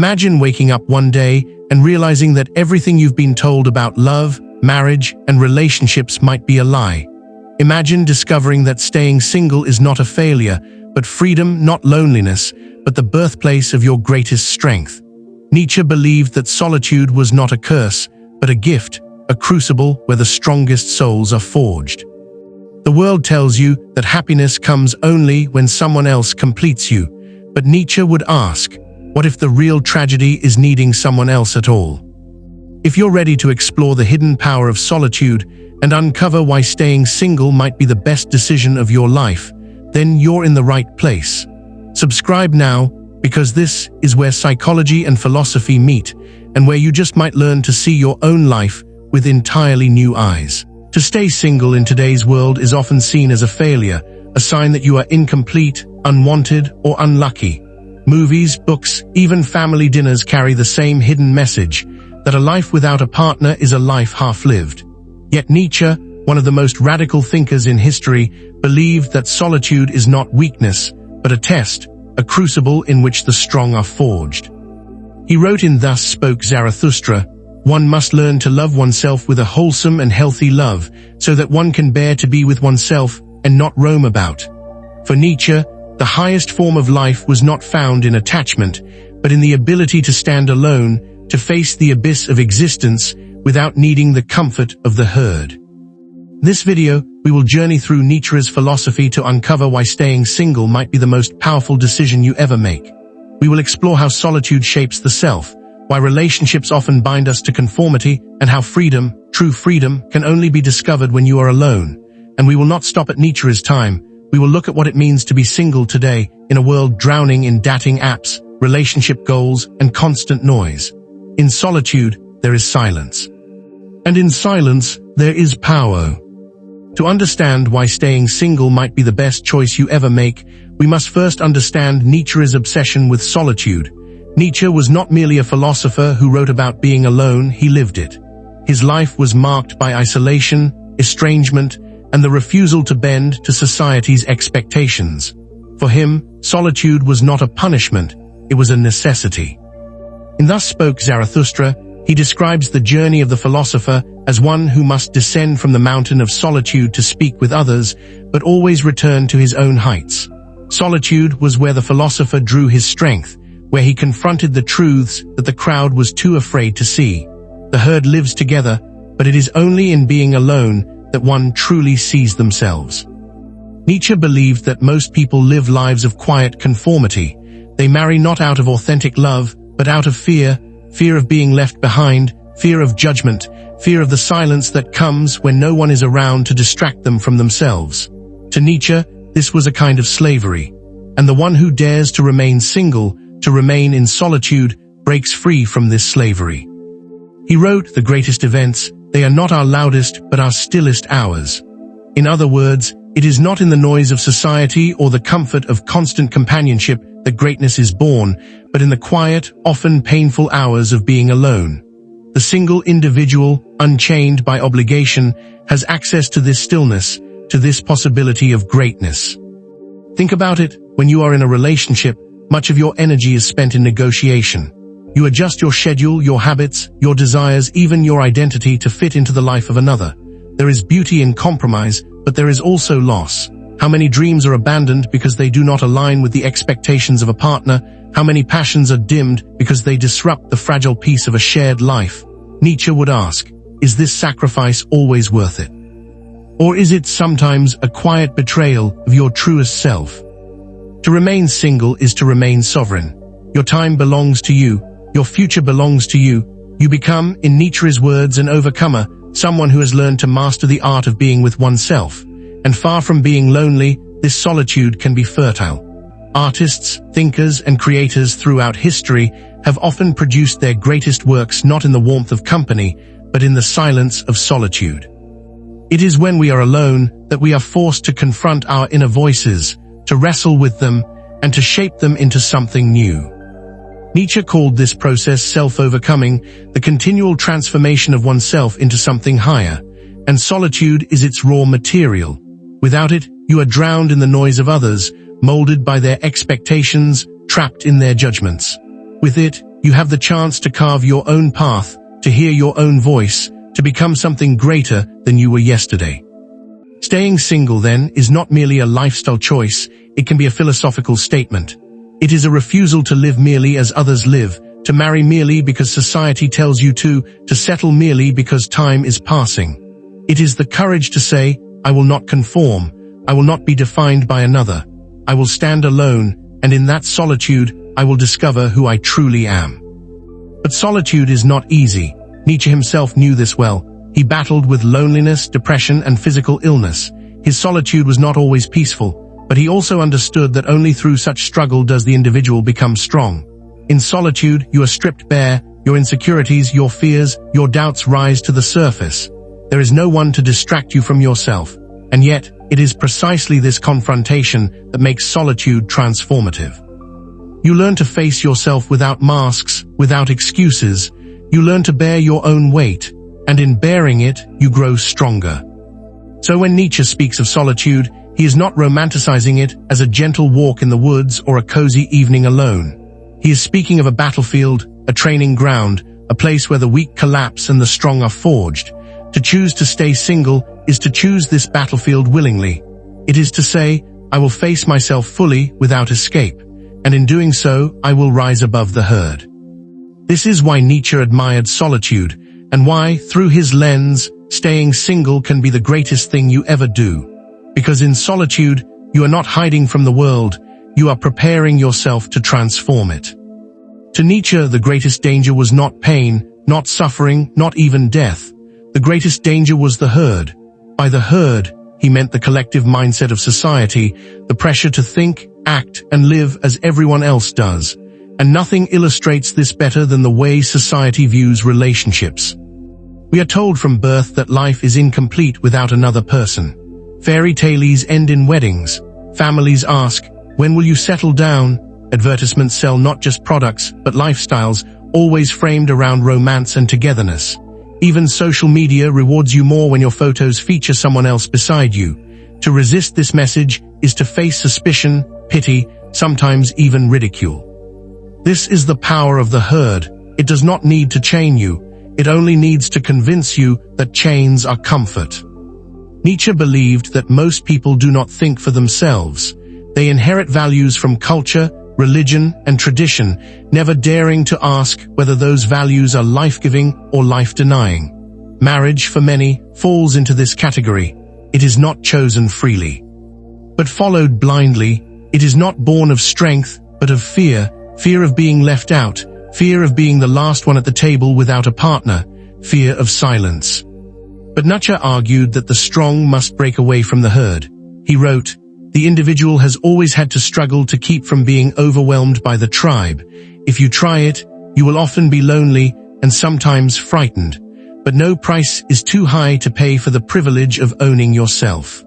Imagine waking up one day and realizing that everything you've been told about love, marriage, and relationships might be a lie. Imagine discovering that staying single is not a failure, but freedom, not loneliness, but the birthplace of your greatest strength. Nietzsche believed that solitude was not a curse, but a gift, a crucible where the strongest souls are forged. The world tells you that happiness comes only when someone else completes you, but Nietzsche would ask, what if the real tragedy is needing someone else at all? If you're ready to explore the hidden power of solitude and uncover why staying single might be the best decision of your life, then you're in the right place. Subscribe now, because this is where psychology and philosophy meet, and where you just might learn to see your own life with entirely new eyes. To stay single in today's world is often seen as a failure, a sign that you are incomplete, unwanted, or unlucky. Movies, books, even family dinners carry the same hidden message, that a life without a partner is a life half-lived. Yet Nietzsche, one of the most radical thinkers in history, believed that solitude is not weakness, but a test, a crucible in which the strong are forged. He wrote in Thus Spoke Zarathustra, "One must learn to love oneself with a wholesome and healthy love, so that one can bear to be with oneself and not roam about." For Nietzsche, the highest form of life was not found in attachment, but in the ability to stand alone, to face the abyss of existence without needing the comfort of the herd. In this video, we will journey through Nietzsche's philosophy to uncover why staying single might be the most powerful decision you ever make. We will explore how solitude shapes the self, why relationships often bind us to conformity, and how freedom, true freedom, can only be discovered when you are alone. And we will not stop at Nietzsche's time. We will look at what it means to be single today, in a world drowning in dating apps, relationship goals, and constant noise. In solitude, there is silence. And in silence, there is power. To understand why staying single might be the best choice you ever make, we must first understand Nietzsche's obsession with solitude. Nietzsche was not merely a philosopher who wrote about being alone, he lived it. His life was marked by isolation, estrangement, and the refusal to bend to society's expectations. For him, solitude was not a punishment, it was a necessity. In Thus Spoke Zarathustra, he describes the journey of the philosopher as one who must descend from the mountain of solitude to speak with others, but always return to his own heights. Solitude was where the philosopher drew his strength, where he confronted the truths that the crowd was too afraid to see. The herd lives together, but it is only in being alone that one truly sees themselves. Nietzsche believed that most people live lives of quiet conformity. They marry not out of authentic love, but out of fear, fear of being left behind, fear of judgment, fear of the silence that comes when no one is around to distract them from themselves. To Nietzsche, this was a kind of slavery, and the one who dares to remain single, to remain in solitude, breaks free from this slavery. He wrote, "The greatest events, they are not our loudest, but our stillest hours." In other words, it is not in the noise of society or the comfort of constant companionship that greatness is born, but in the quiet, often painful hours of being alone. The single individual, unchained by obligation, has access to this stillness, to this possibility of greatness. Think about it, when you are in a relationship, much of your energy is spent in negotiation. You adjust your schedule, your habits, your desires, even your identity to fit into the life of another. There is beauty in compromise, but there is also loss. How many dreams are abandoned because they do not align with the expectations of a partner? How many passions are dimmed because they disrupt the fragile piece of a shared life? Nietzsche would ask, is this sacrifice always worth it? Or is it sometimes a quiet betrayal of your truest self? To remain single is to remain sovereign. Your time belongs to you. Your future belongs to you. You become, in Nietzsche's words, an overcomer, someone who has learned to master the art of being with oneself. And far from being lonely, this solitude can be fertile. Artists, thinkers, and creators throughout history have often produced their greatest works not in the warmth of company, but in the silence of solitude. It is when we are alone that we are forced to confront our inner voices, to wrestle with them, and to shape them into something new. Nietzsche called this process self-overcoming, the continual transformation of oneself into something higher, and solitude is its raw material. Without it, you are drowned in the noise of others, molded by their expectations, trapped in their judgments. With it, You have the chance to carve your own path, to hear your own voice, to become something greater than you were yesterday. Staying single, then, is not merely a lifestyle choice, it can be a philosophical statement. It is a refusal to live merely as others live, to marry merely because society tells you to settle merely because time is passing. It is the courage to say, I will not conform, I will not be defined by another. I will stand alone, and in that solitude, I will discover who I truly am. But solitude is not easy. Nietzsche himself knew this well. He battled with loneliness, depression, and physical illness. His solitude was not always peaceful, but he also understood that only through such struggle does the individual become strong. In solitude, you are stripped bare, your insecurities, your fears, your doubts rise to the surface. There is no one to distract you from yourself, and yet, it is precisely this confrontation that makes solitude transformative. You learn to face yourself without masks, without excuses. You learn to bear your own weight, and in bearing it, you grow stronger. So when Nietzsche speaks of solitude, he is not romanticizing it as a gentle walk in the woods or a cozy evening alone. He is speaking of a battlefield, a training ground, a place where the weak collapse and the strong are forged. To choose to stay single is to choose this battlefield willingly. It is to say, I will face myself fully without escape, and in doing so, I will rise above the herd. This is why Nietzsche admired solitude, and why, through his lens, staying single can be the greatest thing you ever do. Because in solitude, you are not hiding from the world, you are preparing yourself to transform it. To Nietzsche, the greatest danger was not pain, not suffering, not even death. The greatest danger was the herd. By the herd, he meant the collective mindset of society, the pressure to think, act, and live as everyone else does. And nothing illustrates this better than the way society views relationships. We are told from birth that life is incomplete without another person. Fairy tales end in weddings. Families ask, when will you settle down? Advertisements sell not just products, but lifestyles, always framed around romance and togetherness. Even social media rewards you more when your photos feature someone else beside you. To resist this message is to face suspicion, pity, sometimes even ridicule. This is the power of the herd. It does not need to chain you. It only needs to convince you that chains are comfort. Nietzsche believed that most people do not think for themselves. They inherit values from culture, religion, and tradition, never daring to ask whether those values are life-giving or life-denying. Marriage, for many, falls into this category. It is not chosen freely, but followed blindly. It is not born of strength, but of fear, fear of being left out, fear of being the last one at the table without a partner, fear of silence. But Nietzsche argued that the strong must break away from the herd. He wrote, the individual has always had to struggle to keep from being overwhelmed by the tribe. If you try it, you will often be lonely and sometimes frightened. But no price is too high to pay for the privilege of owning yourself.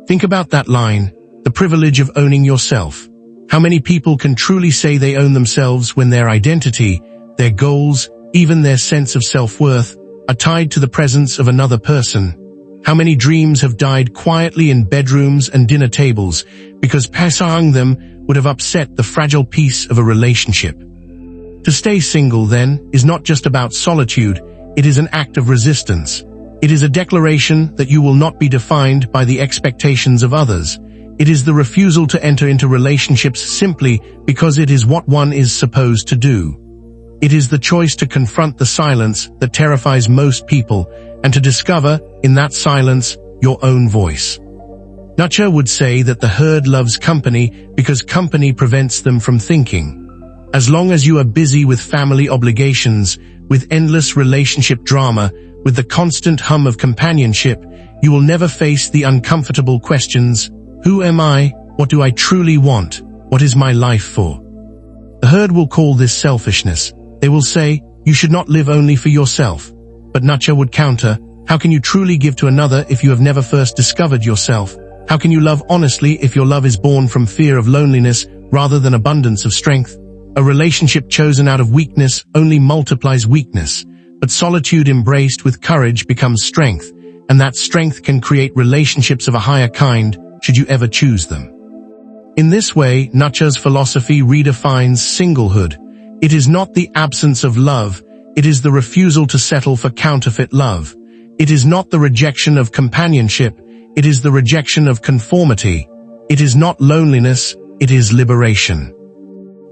Think about that line, the privilege of owning yourself. How many people can truly say they own themselves when their identity, their goals, even their sense of self-worth, are tied to the presence of another person? How many dreams have died quietly in bedrooms and dinner tables because pursuing them would have upset the fragile peace of a relationship? To stay single, then, is not just about solitude, it is an act of resistance. It is a declaration that you will not be defined by the expectations of others. It is the refusal to enter into relationships simply because it is what one is supposed to do. It is the choice to confront the silence that terrifies most people and to discover, in that silence, your own voice. Nietzsche would say that the herd loves company because company prevents them from thinking. As long as you are busy with family obligations, with endless relationship drama, with the constant hum of companionship, you will never face the uncomfortable questions, who am I? What do I truly want? What is my life for? The herd will call this selfishness. They will say, you should not live only for yourself. But Nietzsche would counter, how can you truly give to another if you have never first discovered yourself? How can you love honestly if your love is born from fear of loneliness rather than abundance of strength? A relationship chosen out of weakness only multiplies weakness, but solitude embraced with courage becomes strength, and that strength can create relationships of a higher kind, should you ever choose them. In this way, Nietzsche's philosophy redefines singlehood. It is not the absence of love, it is the refusal to settle for counterfeit love. It is not the rejection of companionship, it is the rejection of conformity. It is not loneliness, it is liberation.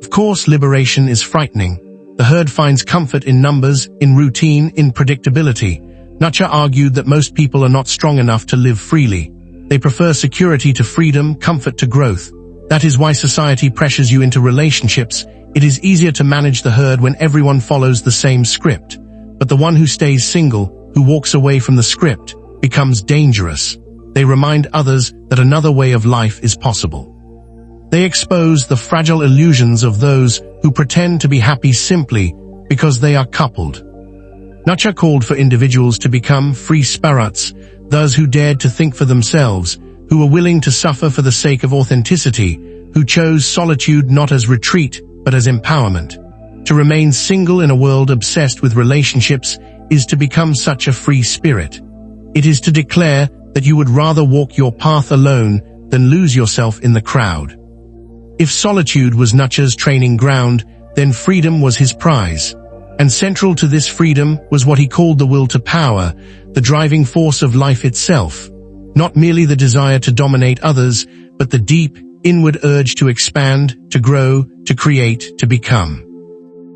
Of course, liberation is frightening. The herd finds comfort in numbers, in routine, in predictability. Nietzsche argued that most people are not strong enough to live freely. They prefer security to freedom, comfort to growth. That is why society pressures you into relationships. It is easier to manage the herd when everyone follows the same script. But the one who stays single, who walks away from the script, becomes dangerous. They remind others that another way of life is possible. They expose the fragile illusions of those who pretend to be happy simply because they are coupled. Nietzsche called for individuals to become free spirits, those who dared to think for themselves, who were willing to suffer for the sake of authenticity, who chose solitude not as retreat but as empowerment. To remain single in a world obsessed with relationships is to become such a free spirit. It is to declare that you would rather walk your path alone than lose yourself in the crowd. If solitude was Nietzsche's training ground, then freedom was his prize. And central to this freedom was what he called the will to power, the driving force of life itself. Not merely the desire to dominate others, but the deep, inward urge to expand, to grow, to create, to become.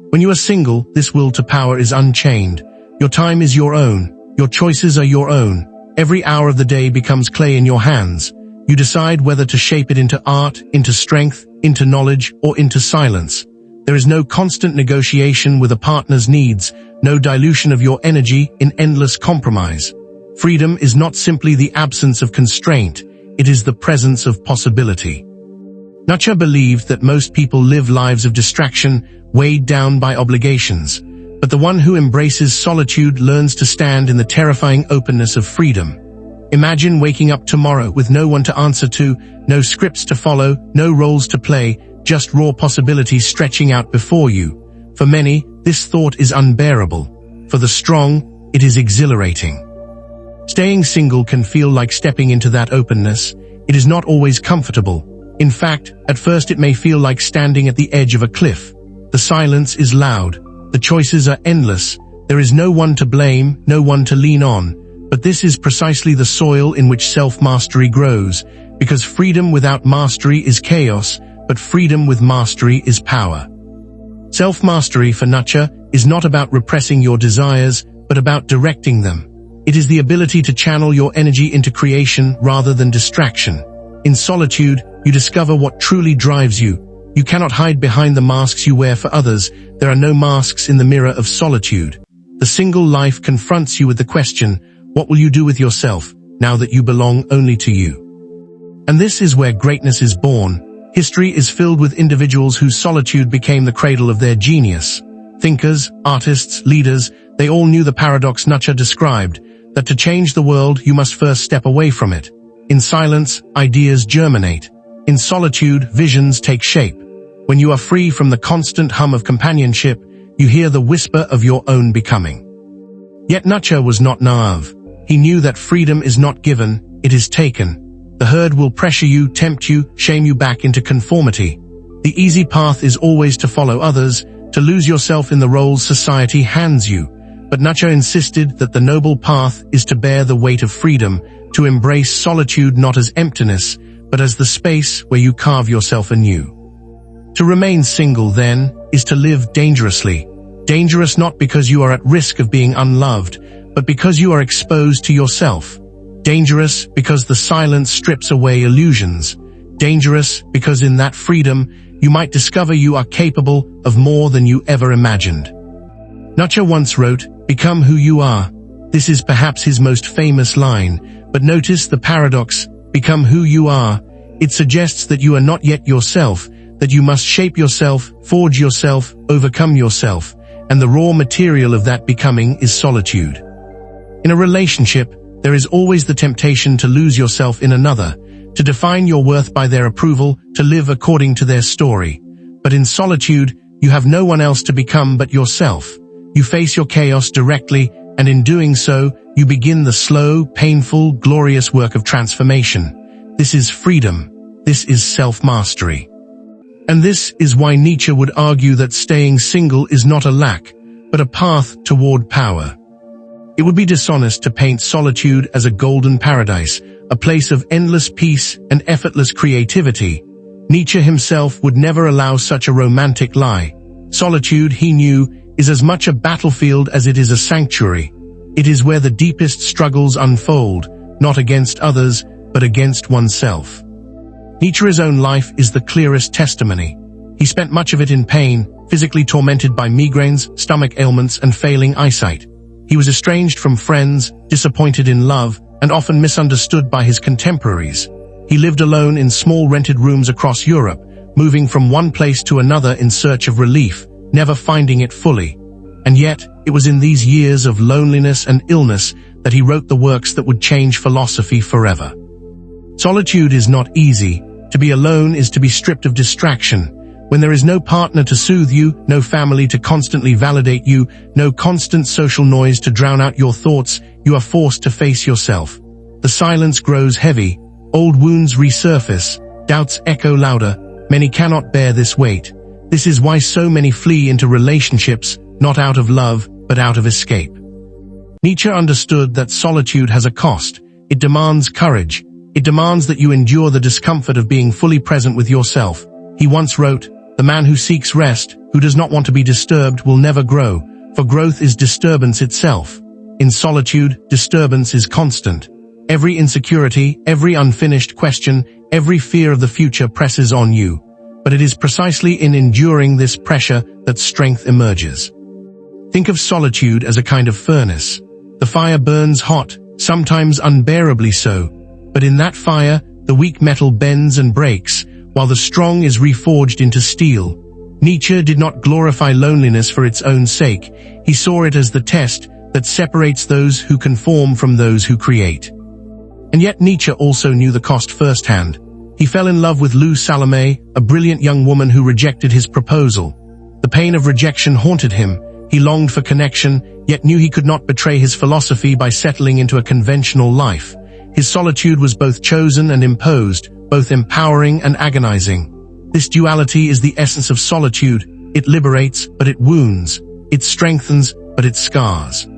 When you are single, this will to power is unchained. Your time is your own. Your choices are your own. Every hour of the day becomes clay in your hands. You decide whether to shape it into art, into strength, into knowledge, or into silence. There is no constant negotiation with a partner's needs, no dilution of your energy in endless compromise. Freedom is not simply the absence of constraint, it is the presence of possibility. Nietzsche believed that most people live lives of distraction, weighed down by obligations. But the one who embraces solitude learns to stand in the terrifying openness of freedom. Imagine waking up tomorrow with no one to answer to, no scripts to follow, no roles to play, just raw possibilities stretching out before you. For many, this thought is unbearable. For the strong, it is exhilarating. Staying single can feel like stepping into that openness. It is not always comfortable. In fact, at first it may feel like standing at the edge of a cliff. The silence is loud. The choices are endless. There is no one to blame, no one to lean on. But this is precisely the soil in which self-mastery grows, because freedom without mastery is chaos, but freedom with mastery is power. Self-mastery for Nietzsche is not about repressing your desires, but about directing them. It is the ability to channel your energy into creation rather than distraction. In solitude, you discover what truly drives you. You cannot hide behind the masks you wear for others. There are no masks in the mirror of solitude. The single life confronts you with the question, what will you do with yourself, now that you belong only to you? And this is where greatness is born. History is filled with individuals whose solitude became the cradle of their genius. Thinkers, artists, leaders, they all knew the paradox Nietzsche described, that to change the world you must first step away from it. In silence, ideas germinate. In solitude, visions take shape. When you are free from the constant hum of companionship, you hear the whisper of your own becoming. Yet Nietzsche was not naive. He knew that freedom is not given, it is taken. The herd will pressure you, tempt you, shame you back into conformity. The easy path is always to follow others, to lose yourself in the roles society hands you. But Nietzsche insisted that the noble path is to bear the weight of freedom, to embrace solitude not as emptiness, but as the space where you carve yourself anew. To remain single, then, is to live dangerously. Dangerous not because you are at risk of being unloved, but because you are exposed to yourself. Dangerous because the silence strips away illusions. Dangerous because in that freedom, you might discover you are capable of more than you ever imagined. Nietzsche once wrote, "Become who you are." This is perhaps his most famous line, but notice the paradox, become who you are. It suggests that you are not yet yourself, that you must shape yourself, forge yourself, overcome yourself, and the raw material of that becoming is solitude. In a relationship, there is always the temptation to lose yourself in another, to define your worth by their approval, to live according to their story. But in solitude, you have no one else to become but yourself. You face your chaos directly, and in doing so, you begin the slow, painful, glorious work of transformation. This is freedom. This is self-mastery. And this is why Nietzsche would argue that staying single is not a lack, but a path toward power. It would be dishonest to paint solitude as a golden paradise, a place of endless peace and effortless creativity. Nietzsche himself would never allow such a romantic lie. Solitude, he knew, is as much a battlefield as it is a sanctuary. It is where the deepest struggles unfold, not against others, but against oneself. Nietzsche's own life is the clearest testimony. He spent much of it in pain, physically tormented by migraines, stomach ailments, and failing eyesight. He was estranged from friends, disappointed in love, and often misunderstood by his contemporaries. He lived alone in small rented rooms across Europe, moving from one place to another in search of relief, never finding it fully. And yet, it was in these years of loneliness and illness that he wrote the works that would change philosophy forever. Solitude is not easy. To be alone is to be stripped of distraction. When there is no partner to soothe you, no family to constantly validate you, no constant social noise to drown out your thoughts, you are forced to face yourself. The silence grows heavy, old wounds resurface, doubts echo louder, many cannot bear this weight. This is why so many flee into relationships, not out of love, but out of escape. Nietzsche understood that solitude has a cost. It demands courage. It demands that you endure the discomfort of being fully present with yourself. He once wrote, "The man who seeks rest, who does not want to be disturbed, will never grow, for growth is disturbance itself." In solitude, disturbance is constant. Every insecurity, every unfinished question, every fear of the future presses on you. But it is precisely in enduring this pressure that strength emerges. Think of solitude as a kind of furnace. The fire burns hot, sometimes unbearably so. But in that fire, the weak metal bends and breaks, while the strong is reforged into steel. Nietzsche did not glorify loneliness for its own sake. He saw it as the test that separates those who conform from those who create. And yet Nietzsche also knew the cost firsthand. He fell in love with Lou Salome, a brilliant young woman who rejected his proposal. The pain of rejection haunted him. He longed for connection, yet knew he could not betray his philosophy by settling into a conventional life. His solitude was both chosen and imposed, both empowering and agonizing. This duality is the essence of solitude. It liberates, but it wounds. It strengthens, but it scars.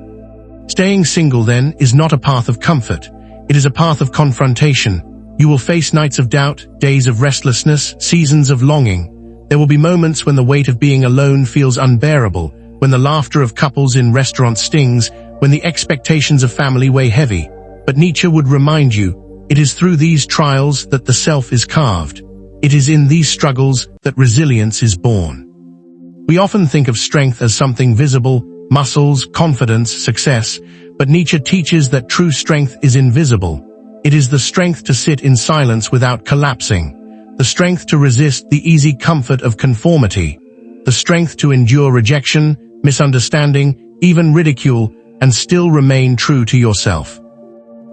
Staying single, then, is not a path of comfort. It is a path of confrontation. You will face nights of doubt, days of restlessness, seasons of longing. There will be moments when the weight of being alone feels unbearable, when the laughter of couples in restaurants stings, when the expectations of family weigh heavy. But Nietzsche would remind you, it is through these trials that the self is carved. It is in these struggles that resilience is born. We often think of strength as something visible, muscles, confidence, success, but Nietzsche teaches that true strength is invisible. It is the strength to sit in silence without collapsing, the strength to resist the easy comfort of conformity, the strength to endure rejection, misunderstanding, even ridicule, and still remain true to yourself.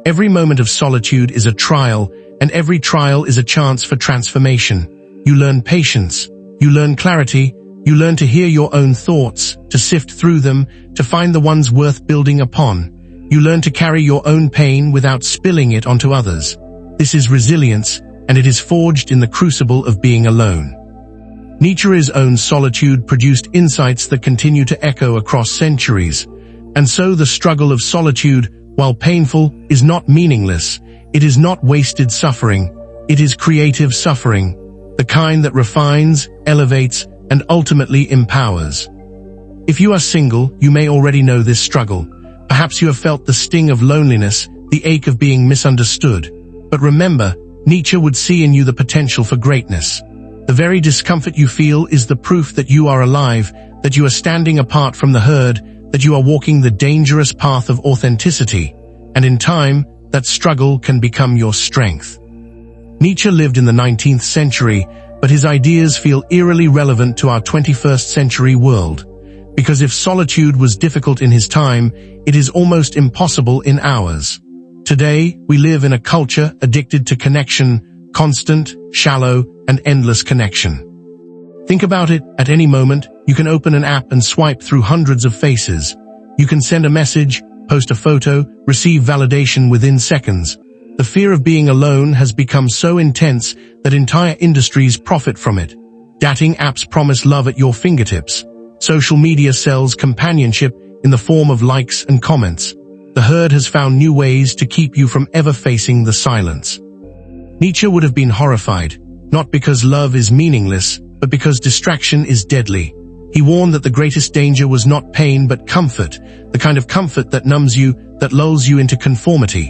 Every moment of solitude is a trial, and every trial is a chance for transformation. You learn patience, you learn clarity, you learn to hear your own thoughts, to sift through them, to find the ones worth building upon. You learn to carry your own pain without spilling it onto others. This is resilience, and it is forged in the crucible of being alone. Nietzsche's own solitude produced insights that continue to echo across centuries. And so the struggle of solitude, while painful, is not meaningless. It is not wasted suffering. It is creative suffering, the kind that refines, elevates, and ultimately empowers. If you are single, you may already know this struggle. Perhaps you have felt the sting of loneliness, the ache of being misunderstood. But remember, Nietzsche would see in you the potential for greatness. The very discomfort you feel is the proof that you are alive, that you are standing apart from the herd, that you are walking the dangerous path of authenticity. And in time, that struggle can become your strength. Nietzsche lived in the 19th century, but his ideas feel eerily relevant to our 21st century world. Because if solitude was difficult in his time, it is almost impossible in ours. Today, we live in a culture addicted to connection, constant, shallow, and endless connection. Think about it. At any moment, you can open an app and swipe through hundreds of faces. You can send a message, post a photo, receive validation within seconds. The fear of being alone has become so intense that entire industries profit from it. Dating apps promise love at your fingertips. Social media sells companionship in the form of likes and comments. The herd has found new ways to keep you from ever facing the silence. Nietzsche would have been horrified, not because love is meaningless, but because distraction is deadly. He warned that the greatest danger was not pain but comfort, the kind of comfort that numbs you, that lulls you into conformity.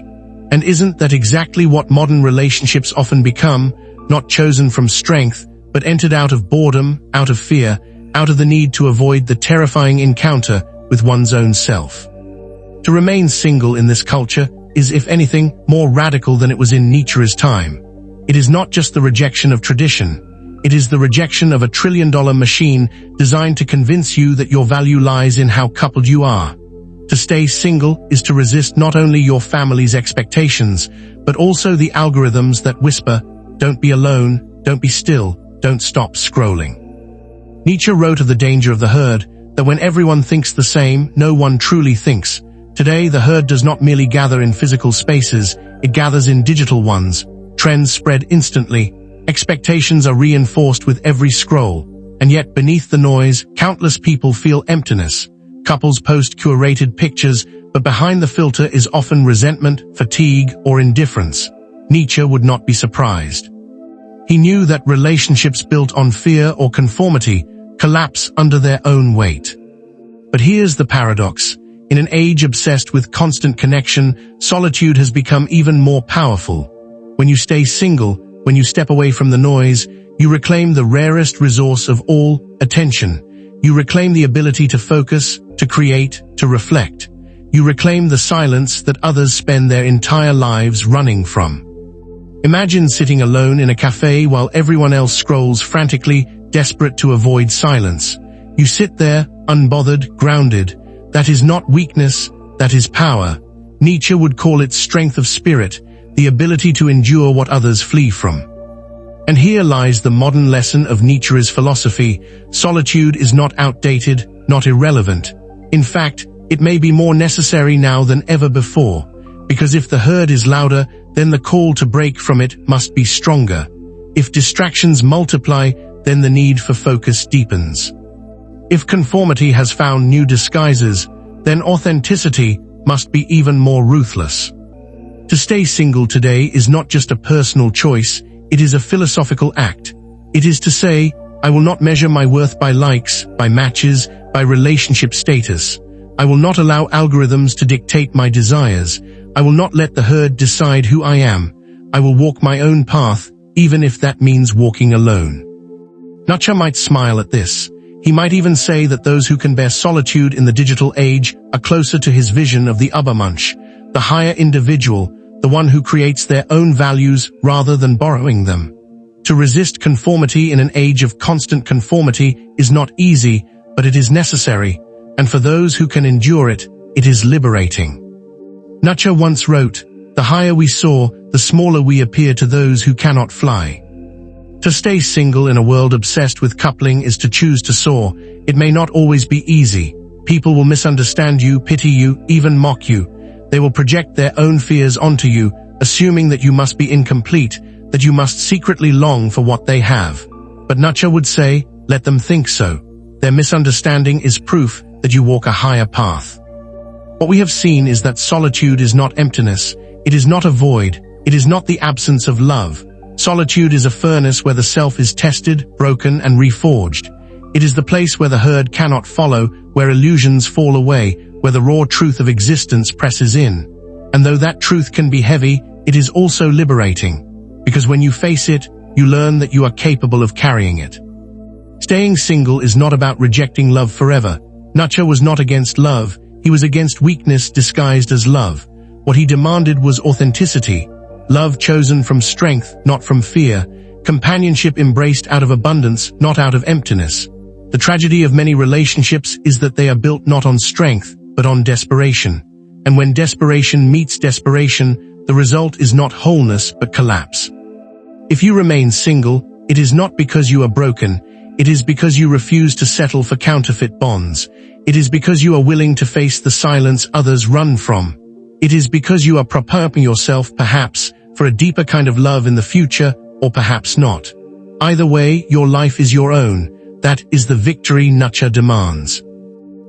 And isn't that exactly what modern relationships often become, not chosen from strength, but entered out of boredom, out of fear, out of the need to avoid the terrifying encounter with one's own self? To remain single in this culture is, if anything, more radical than it was in Nietzsche's time. It is not just the rejection of tradition. It is the rejection of a trillion-dollar machine designed to convince you that your value lies in how coupled you are. To stay single is to resist not only your family's expectations, but also the algorithms that whisper, "Don't be alone, don't be still, don't stop scrolling." Nietzsche wrote of the danger of the herd, that when everyone thinks the same, no one truly thinks. Today, the herd does not merely gather in physical spaces, it gathers in digital ones. Trends spread instantly, expectations are reinforced with every scroll, and yet beneath the noise, countless people feel emptiness. Couples post curated pictures, but behind the filter is often resentment, fatigue, or indifference. Nietzsche would not be surprised. He knew that relationships built on fear or conformity collapse under their own weight. But here's the paradox. In an age obsessed with constant connection, solitude has become even more powerful. When you stay single, when you step away from the noise, you reclaim the rarest resource of all, attention. You reclaim the ability to focus, to create, to reflect. You reclaim the silence that others spend their entire lives running from. Imagine sitting alone in a cafe while everyone else scrolls frantically, desperate to avoid silence. You sit there, unbothered, grounded. That is not weakness, that is power. Nietzsche would call it strength of spirit, the ability to endure what others flee from. And here lies the modern lesson of Nietzsche's philosophy. Solitude is not outdated, not irrelevant. In fact, it may be more necessary now than ever before, because if the herd is louder, then the call to break from it must be stronger. If distractions multiply, then the need for focus deepens. If conformity has found new disguises, then authenticity must be even more ruthless. To stay single today is not just a personal choice, it is a philosophical act. It is to say, I will not measure my worth by likes, by matches, by relationship status. I will not allow algorithms to dictate my desires. I will not let the herd decide who I am. I will walk my own path, even if that means walking alone. Nietzsche might smile at this. He might even say that those who can bear solitude in the digital age are closer to his vision of the Übermensch, the higher individual, the one who creates their own values rather than borrowing them. To resist conformity in an age of constant conformity is not easy, but it is necessary, and for those who can endure it, it is liberating. Nietzsche once wrote, "The higher we soar, the smaller we appear to those who cannot fly." To stay single in a world obsessed with coupling is to choose to soar. It may not always be easy. People will misunderstand you, pity you, even mock you. They will project their own fears onto you, assuming that you must be incomplete, that you must secretly long for what they have. But Nietzsche would say, let them think so. Their misunderstanding is proof that you walk a higher path. What we have seen is that solitude is not emptiness. It is not a void. It is not the absence of love. Solitude is a furnace where the self is tested, broken, and reforged. It is the place where the herd cannot follow, where illusions fall away, where the raw truth of existence presses in. And though that truth can be heavy, it is also liberating. Because when you face it, you learn that you are capable of carrying it. Staying single is not about rejecting love forever. Nietzsche was not against love, he was against weakness disguised as love. What he demanded was authenticity. Love chosen from strength, not from fear. Companionship embraced out of abundance, not out of emptiness. The tragedy of many relationships is that they are built not on strength, but on desperation. And when desperation meets desperation, the result is not wholeness, but collapse. If you remain single, it is not because you are broken. It is because you refuse to settle for counterfeit bonds. It is because you are willing to face the silence others run from. It is because you are preparing yourself, perhaps, for a deeper kind of love in the future, or perhaps not. Either way, your life is your own. That is the victory Nietzsche demands.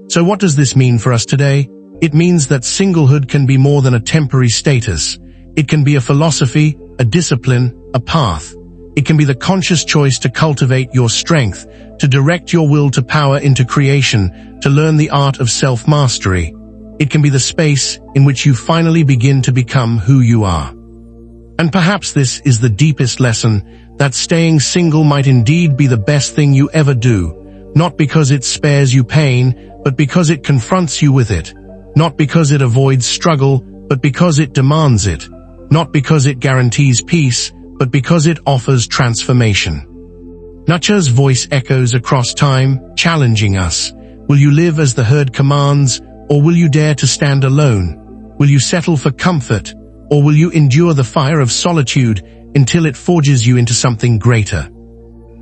So what does this mean for us today? It means that singlehood can be more than a temporary status. It can be a philosophy, a discipline, a path. It can be the conscious choice to cultivate your strength, to direct your will to power into creation, to learn the art of self-mastery. It can be the space in which you finally begin to become who you are. And perhaps this is the deepest lesson, that staying single might indeed be the best thing you ever do, not because it spares you pain, but because it confronts you with it. Not because it avoids struggle, but because it demands it. Not because it guarantees peace, but because it offers transformation. Nietzsche's voice echoes across time, challenging us. Will you live as the herd commands, or will you dare to stand alone? Will you settle for comfort, or will you endure the fire of solitude until it forges you into something greater?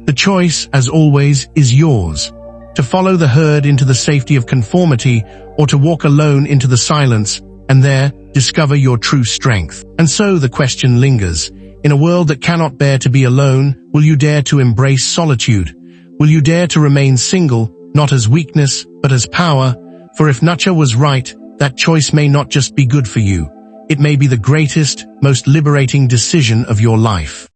The choice, as always, is yours. To follow the herd into the safety of conformity, or to walk alone into the silence, and there discover your true strength. And so the question lingers. In a world that cannot bear to be alone, will you dare to embrace solitude? Will you dare to remain single, not as weakness, but as power? For if Nietzsche was right, that choice may not just be good for you. It may be the greatest, most liberating decision of your life.